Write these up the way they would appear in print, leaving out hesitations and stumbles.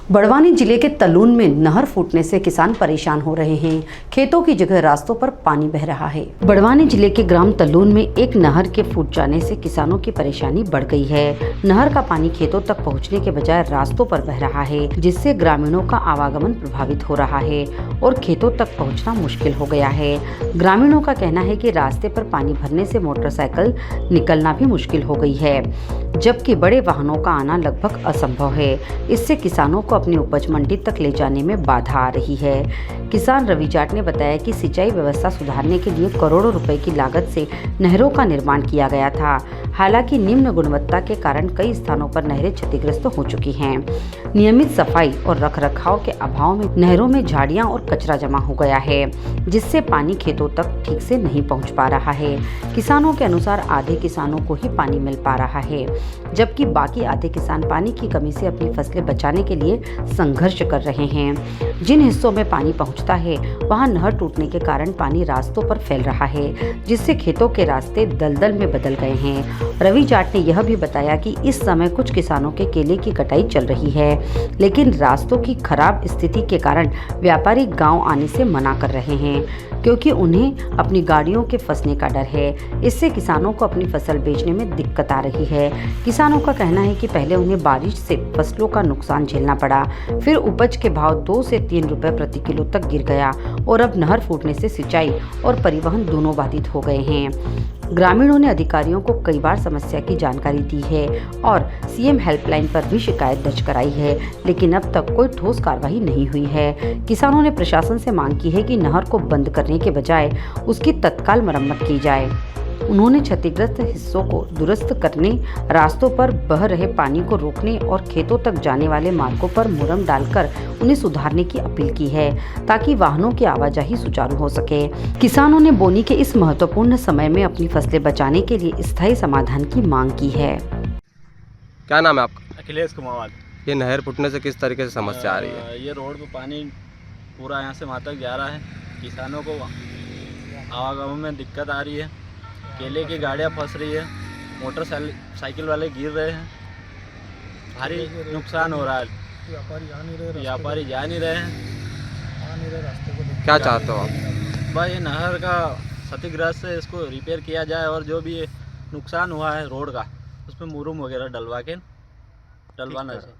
बड़वानी जिले के तलून में नहर फूटने से किसान परेशान हो रहे हैं। खेतों की जगह रास्तों पर पानी बह रहा है। बड़वानी जिले के ग्राम तलून में एक नहर के फूट जाने से किसानों की परेशानी बढ़ गई है। नहर का पानी खेतों तक पहुंचने के बजाय रास्तों पर बह रहा है, जिससे ग्रामीणों का आवागमन प्रभावित हो रहा है और खेतों तक पहुँचना मुश्किल हो गया है। ग्रामीणों का कहना है कि रास्ते पर पानी भरने से मोटरसाइकिल निकलना भी मुश्किल हो गई है, जबकि बड़े वाहनों का आना लगभग असंभव है। इससे किसानों को अपनी उपज मंडी तक ले जाने में बाधा आ रही है। किसान रवि जाट ने बताया कि सिंचाई व्यवस्था सुधारने के लिए करोड़ों रुपए की लागत से नहरों का निर्माण किया गया था। हालांकि निम्न गुणवत्ता के कारण कई स्थानों पर नहरें क्षतिग्रस्त हो चुकी हैं। नियमित सफाई और रखरखाव के अभाव में नहरों में झाड़ियां और कचरा जमा हो गया है, जिससे पानी खेतों तक ठीक से नहीं पहुंच पा रहा है। किसानों के अनुसार आधे किसानों को ही पानी मिल पा रहा है, जबकि बाकी आधे किसान पानी की कमी से अपनी फसलें बचाने के लिए संघर्ष कर रहे हैं। जिन हिस्सों में पानी पहुंचता है वहां नहर टूटने के कारण पानी रास्तों पर फैल रहा है, जिससे खेतों के रास्ते दलदल में बदल गए हैं। रवि जाट ने यह भी बताया कि इस समय कुछ किसानों के केले की कटाई चल रही है, लेकिन रास्तों की खराब स्थिति के कारण व्यापारी गांव आने से मना कर रहे हैं, क्योंकि उन्हें अपनी गाड़ियों के फंसने का डर है। इससे किसानों को अपनी फसल बेचने में दिक्कत आ रही है। किसानों का कहना है कि पहले उन्हें बारिश से फसलों का नुकसान झेलना पड़ा, फिर उपज के भाव 2 से 3 रुपए प्रति किलो तक गिर गया और अब नहर फूटने से सिंचाई और परिवहन दोनों बाधित हो गए हैं। ग्रामीणों ने अधिकारियों को कई बार समस्या की जानकारी दी है और सीएम हेल्पलाइन पर भी शिकायत दर्ज कराई है, लेकिन अब तक कोई ठोस कार्रवाई नहीं हुई है। किसानों ने प्रशासन से मांग की है कि नहर को बंद करने के बजाय उसकी तत्काल मरम्मत की जाए। उन्होंने क्षतिग्रस्त हिस्सों को दुरुस्त करने, रास्तों पर बह रहे पानी को रोकने और खेतों तक जाने वाले मार्गों पर मुरम डालकर उन्हें सुधारने की अपील की है, ताकि वाहनों की आवाजाही सुचारू हो सके। किसानों ने बोनी के इस महत्वपूर्ण समय में अपनी फसलें बचाने के लिए स्थायी समाधान की मांग की है। क्या नाम है आपका? अखिलेश कुमार। ये नहर फूटने से किस तरीके से समस्या आ रही है? ये रोड पे पानी पूरा यहाँ से वहाँ तक जा रहा है। किसानों को आवागमन में दिक्कत आ रही है। केले की गाड़ियाँ फंस रही है, मोटरसाइकिल वाले गिर रहे हैं, भारी नुकसान हो रहा है। व्यापारी जा नहीं रहे हैं। क्या चाहते हो आप? भाई नहर का क्षतिग्रस्त है, इसको रिपेयर किया जाए और जो भी नुकसान हुआ है रोड का उस पर मुरुम वगैरह डलवाना चाहिए।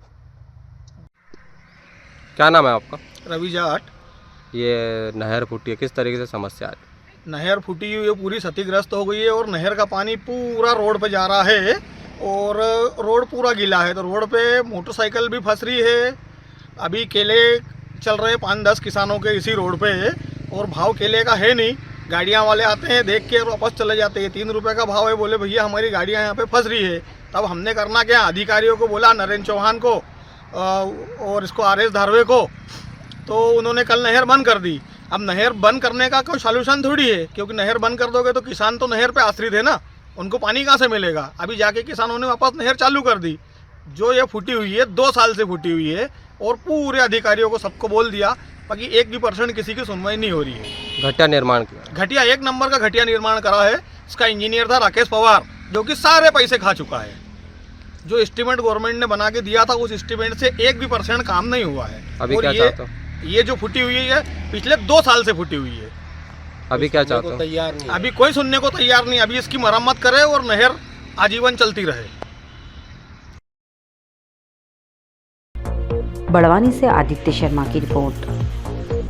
क्या नाम है आपका? रवि जाट। ये नहर फूटी है, किस तरीके से समस्या आ रही है? नहर फूटी हुई है, पूरी क्षतिग्रस्त हो गई है और नहर का पानी पूरा रोड पे जा रहा है और रोड पूरा गीला है, तो रोड पे मोटरसाइकिल भी फंस रही है। अभी केले चल रहे हैं 5-10 किसानों के इसी रोड पे और भाव केले का है नहीं। गाड़ियां वाले आते हैं, देख के वापस चले जाते हैं। 3 रुपये का भाव है, बोले भैया हमारी गाड़ियां यहाँ पे फंस रही है। तब हमने करना क्या, अधिकारियों को बोला, नरेंद्र चौहान को और इसको RS धारवे को, तो उन्होंने कल नहर बंद कर दी। अब नहर बंद करने का कोई सॉल्यूशन थोड़ी है, क्योंकि नहर बंद कर दोगे तो किसान तो नहर पे आश्रित है ना, उनको पानी कहाँ से मिलेगा। अभी जाके किसानों ने वापस नहर चालू कर दी। जो ये फूटी हुई है 2 साल से फूटी हुई है और पूरे अधिकारियों को सबको बोल दिया, बाकी 1% किसी की सुनवाई नहीं हो रही है। घटिया निर्माण किया, घटिया 1 नंबर का घटिया निर्माण करा है। इसका इंजीनियर था राकेश पवार, जो कि सारे पैसे खा चुका है। जो एस्टीमेट गवर्नमेंट ने बना के दिया था उस एस्टीमेट से 1% काम नहीं हुआ है। अभी क्या चाहते हो? ये जो फूटी हुई है पिछले 2 साल से फूटी हुई है। अभी क्या चाहते हो? तैयार नहीं, अभी कोई सुनने को तैयार नहीं। अभी इसकी मरम्मत करे और नहर आजीवन चलती रहे। बड़वानी से आदित्य शर्मा की रिपोर्ट।